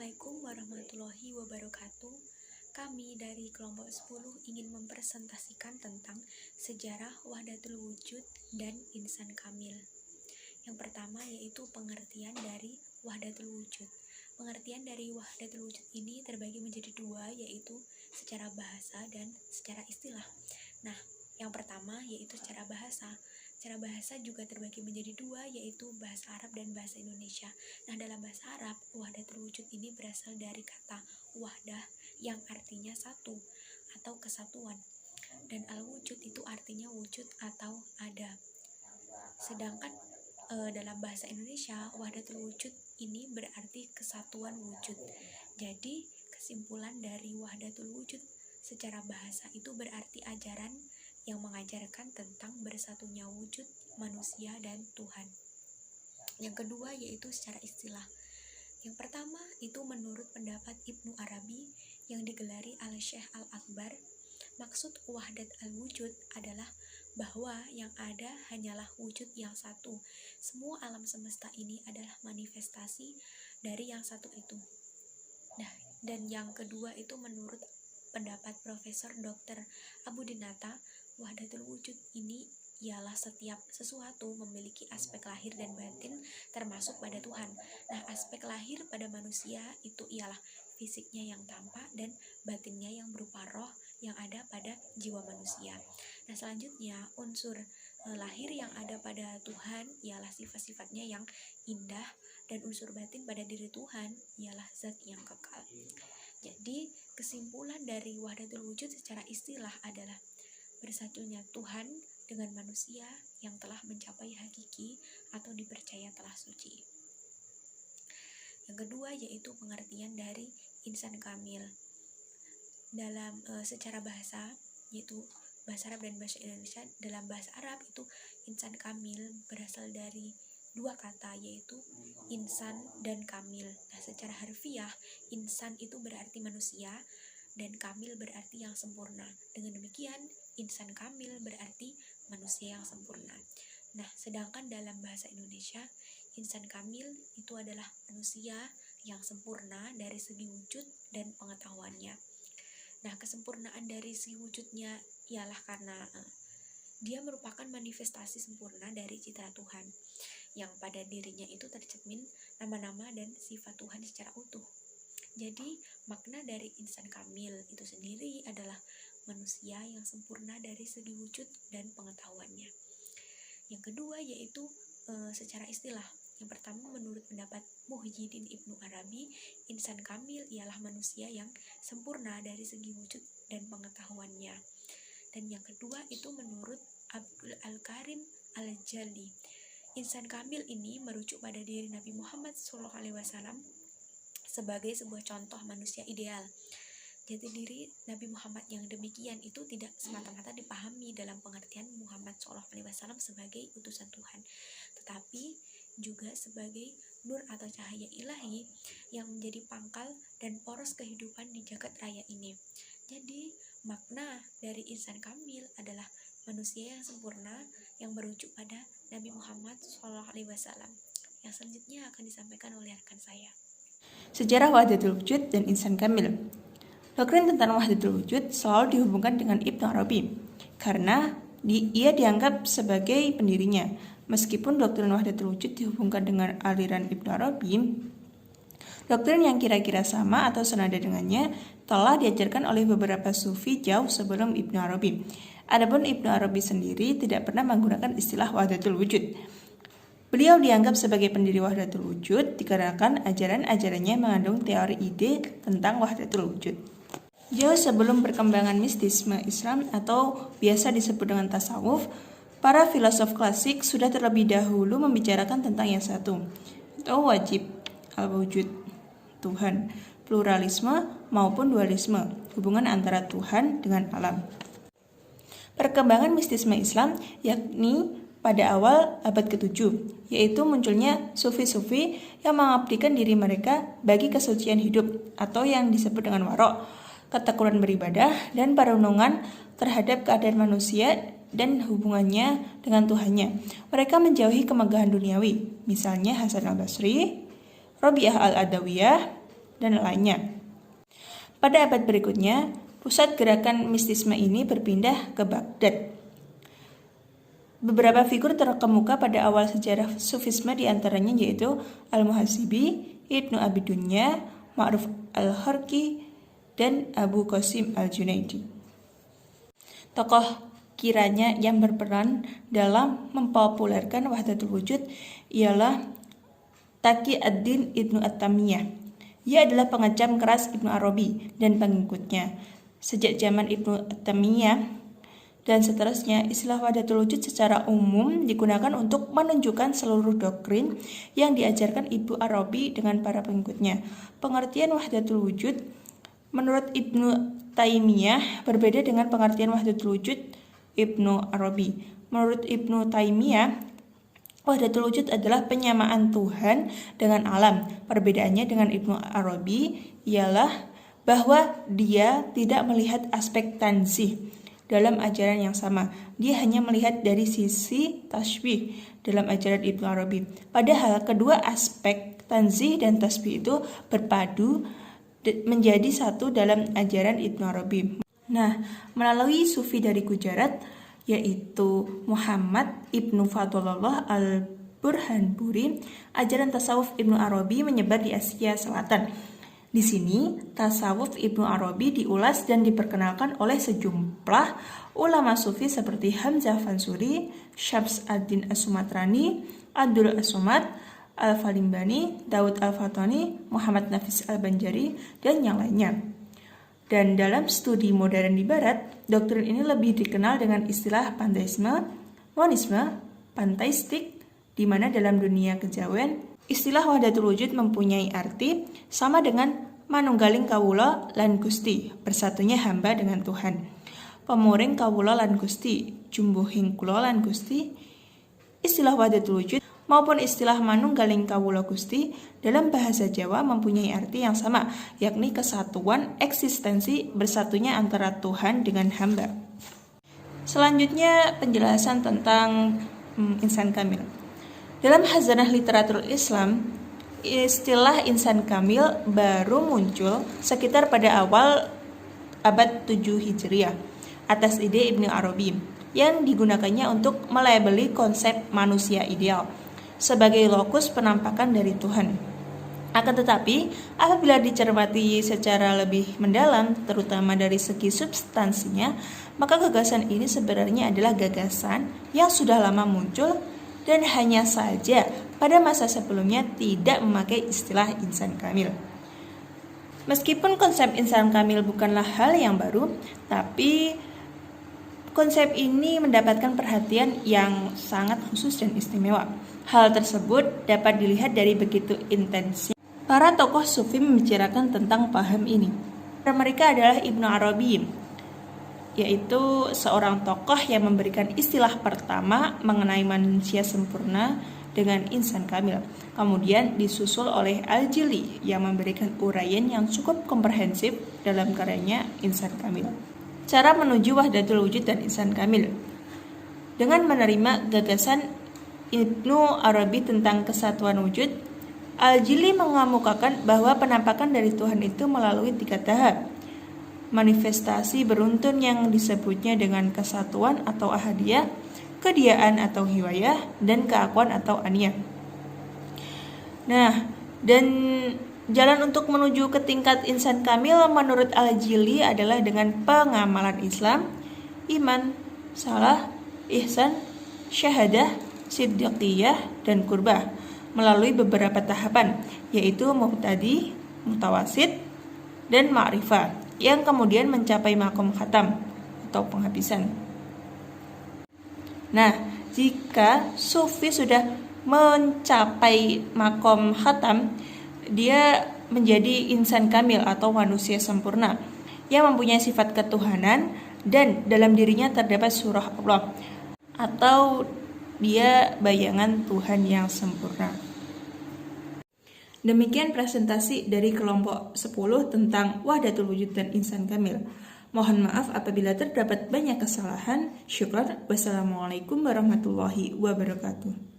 Assalamualaikum warahmatullahi wabarakatuh. Kami dari kelompok 10 ingin mempresentasikan tentang sejarah Wahdatul Wujud dan Insan Kamil. Yang pertama yaitu pengertian dari Wahdatul Wujud. Pengertian dari Wahdatul Wujud ini terbagi menjadi dua, yaitu secara bahasa dan secara istilah. Nah, yang pertama yaitu secara bahasa. Secara bahasa juga terbagi menjadi dua, yaitu bahasa Arab dan bahasa Indonesia. Nah, dalam bahasa Arab, Wahdatul Wujud ini berasal dari kata wahdah yang artinya satu atau kesatuan. Dan al-wujud itu artinya wujud atau ada. Sedangkan dalam bahasa Indonesia, Wahdatul Wujud ini berarti kesatuan wujud. Jadi, kesimpulan dari Wahdatul Wujud secara bahasa itu berarti ajaran yang mengajarkan tentang bersatunya wujud manusia dan Tuhan. Yang kedua yaitu secara istilah. Yang pertama itu menurut pendapat Ibnu Arabi yang digelari Al-Syekh Al-Akbar, maksud wahdat al-wujud adalah bahwa yang ada hanyalah wujud yang satu. Semua alam semesta ini adalah manifestasi dari yang satu itu. Nah, dan yang kedua itu menurut pendapat Profesor Dr. Abu Dinata, Wahdatul Wujud ini ialah setiap sesuatu memiliki aspek lahir dan batin termasuk pada Tuhan. Nah, aspek lahir pada manusia itu ialah fisiknya yang tampak dan batinnya yang berupa roh yang ada pada jiwa manusia. Nah, selanjutnya unsur lahir yang ada pada Tuhan ialah sifat-sifatnya yang indah, dan unsur batin pada diri Tuhan ialah zat yang kekal. Jadi, kesimpulan dari Wahdatul Wujud secara istilah adalah bersatunya Tuhan dengan manusia yang telah mencapai hakiki atau dipercaya telah suci. Yang kedua yaitu pengertian dari insan kamil. Dalam secara bahasa, yaitu bahasa Arab dan bahasa Indonesia, dalam bahasa Arab itu insan kamil berasal dari dua kata, yaitu insan dan kamil. Nah, secara harfiah, insan itu berarti manusia dan kamil berarti yang sempurna. Dengan demikian, insan kamil berarti manusia yang sempurna. Nah, sedangkan dalam bahasa Indonesia, insan kamil itu adalah manusia yang sempurna dari segi wujud dan pengetahuannya. Nah, kesempurnaan dari segi wujudnya ialah karena dia merupakan manifestasi sempurna dari citra Tuhan, yang pada dirinya itu tercermin nama-nama dan sifat Tuhan secara utuh. Jadi, makna dari insan kamil itu sendiri adalah manusia yang sempurna dari segi wujud dan pengetahuannya. Yang kedua yaitu secara istilah. Yang pertama menurut pendapat Muhyiddin Ibnu Arabi, insan kamil ialah manusia yang sempurna dari segi wujud dan pengetahuannya. Dan yang kedua itu menurut Abdul Al-Karim Al-Jali. Insan kamil ini merujuk pada diri Nabi Muhammad SAW sebagai sebuah contoh manusia ideal. Jati diri Nabi Muhammad yang demikian itu tidak semata-mata dipahami dalam pengertian Muhammad SAW sebagai utusan Tuhan, tetapi juga sebagai nur atau cahaya ilahi yang menjadi pangkal dan poros kehidupan di jagat raya ini. Jadi, makna dari insan kamil adalah manusia yang sempurna yang merujuk pada Nabi Muhammad SAW. Yang selanjutnya akan disampaikan oleh rekan saya. Sejarah Wahdatul Wujud dan Insan Kamil. Doktrin tentang Wahdatul Wujud selalu dihubungkan dengan Ibnu Arabi karena ia dianggap sebagai pendirinya. Meskipun doktrin Wahdatul Wujud dihubungkan dengan aliran Ibnu Arabi, doktrin yang kira-kira sama atau senada dengannya telah diajarkan oleh beberapa sufi jauh sebelum Ibnu Arabi. Adapun Ibnu Arabi sendiri tidak pernah menggunakan istilah Wahdatul Wujud. Beliau dianggap sebagai pendiri Wahdatul Wujud dikarenakan ajaran-ajarannya mengandung teori ide tentang Wahdatul Wujud. Jauh sebelum perkembangan mistisme Islam atau biasa disebut dengan tasawuf, para filosof klasik sudah terlebih dahulu membicarakan tentang yang satu, atau wajib, al-wujud, Tuhan, pluralisme maupun dualisme, hubungan antara Tuhan dengan alam. Perkembangan mistisme Islam yakni pada awal abad ke-7, yaitu munculnya sufi-sufi yang mengabdikan diri mereka bagi kesucian hidup atau yang disebut dengan warok, ketekunan beribadah, dan perenungan terhadap keadaan manusia dan hubungannya dengan Tuhannya. Mereka menjauhi kemegahan duniawi, misalnya Hasan al-Basri, Rabi'ah al-Adawiyah, dan lainnya. Pada abad berikutnya, pusat gerakan mistisme ini berpindah ke Baghdad. Beberapa figur terkemuka pada awal sejarah Sufisme diantaranya yaitu Al-Muhasibi, Ibnu Abi Dunya, Ma'ruf Al-Harqi, dan Abu Qasim Al-Junaidi. Tokoh kiranya yang berperan dalam mempopulerkan wahdatul wujud ialah Taqi ad-Din Ibnu At-Tamiyah. Ia adalah pengecam keras Ibnu Arabi dan pengikutnya. Sejak zaman Ibnu At-Tamiyah dan seterusnya, istilah wahdatul wujud secara umum digunakan untuk menunjukkan seluruh doktrin yang diajarkan Ibnu Arabi dengan para pengikutnya. Pengertian wahdatul wujud menurut Ibnu Taimiyah berbeda dengan pengertian wahdatul wujud Ibnu Arabi. Menurut Ibnu Taimiyah, wahdatul wujud adalah penyamaan Tuhan dengan alam. Perbedaannya dengan Ibnu Arabi ialah bahwa dia tidak melihat aspek tanzih dalam ajaran yang sama. Dia hanya melihat dari sisi tasbih dalam ajaran Ibnu Arabi. Padahal kedua aspek tanzih dan tasbih itu berpadu menjadi satu dalam ajaran Ibnu Arabi. Nah, melalui sufi dari Gujarat yaitu Muhammad Ibnu Fadlullah Al-Burhanpuri, ajaran tasawuf Ibnu Arabi menyebar di Asia Selatan. Di sini, tasawuf Ibnu Arabi diulas dan diperkenalkan oleh sejumlah ulama sufi seperti Hamzah Fansuri, Syams ad-Din As-Sumatrani, Abdul As-Somad, Al-Falimbani, Daud Al-Fatani, Muhammad Nafis Al-Banjari, dan yang lainnya. Dan dalam studi modern di Barat, doktrin ini lebih dikenal dengan istilah panteisme, monisme, panteistik, di mana dalam dunia kejawen, istilah wahdatul wujud mempunyai arti sama dengan manunggaling kawula lan Gusti, bersatunya hamba dengan Tuhan. Pemuring kawula lan Gusti, jumbuhing kula lan Gusti. Istilah wahdatul wujud maupun istilah manunggaling kawula Gusti dalam bahasa Jawa mempunyai arti yang sama, yakni kesatuan eksistensi bersatunya antara Tuhan dengan hamba. Selanjutnya penjelasan tentang insan kamil. Dalam khazanah literatur Islam, istilah insan kamil baru muncul sekitar pada awal abad 7 Hijriah atas ide Ibnu Arabi yang digunakannya untuk melabeli konsep manusia ideal sebagai lokus penampakan dari Tuhan. Akan tetapi, apabila dicermati secara lebih mendalam, terutama dari segi substansinya, maka gagasan ini sebenarnya adalah gagasan yang sudah lama muncul dan hanya saja pada masa sebelumnya tidak memakai istilah insan kamil. Meskipun konsep insan kamil bukanlah hal yang baru, tapi konsep ini mendapatkan perhatian yang sangat khusus dan istimewa. Hal tersebut dapat dilihat dari begitu intensnya para tokoh sufi membicarakan tentang paham ini. Mereka adalah Ibnu Arabi, yaitu seorang tokoh yang memberikan istilah pertama mengenai manusia sempurna dengan insan kamil. Kemudian disusul oleh Al-Jili yang memberikan uraian yang cukup komprehensif dalam karyanya Insan Kamil. Cara menuju wahdatul wujud dan insan kamil. Dengan menerima gagasan Ibnu Arabi tentang kesatuan wujud, Al-Jili mengemukakan bahwa penampakan dari Tuhan itu melalui 3 tahap. Manifestasi beruntun yang disebutnya dengan kesatuan atau ahadiyah, kediaan atau hiwayah, dan keakuan atau aniyah. Nah, dan jalan untuk menuju ke tingkat insan kamil menurut Al-Jili adalah dengan pengamalan Islam, iman, salah, ihsan, syahadah, siddiqiyah, dan qurbah melalui beberapa tahapan, yaitu mubtadi, mutawasid, dan ma'rifah, yang kemudian mencapai makom khatam atau penghabisan. Nah, jika sufi sudah mencapai makom khatam, dia menjadi insan kamil atau manusia sempurna yang mempunyai sifat ketuhanan dan dalam dirinya terdapat surah Allah atau dia bayangan Tuhan yang sempurna. Demikian presentasi dari kelompok 10 tentang wahdatul wujud dan insan kamil. Mohon maaf apabila terdapat banyak kesalahan. Syukran. Wassalamualaikum warahmatullahi wabarakatuh.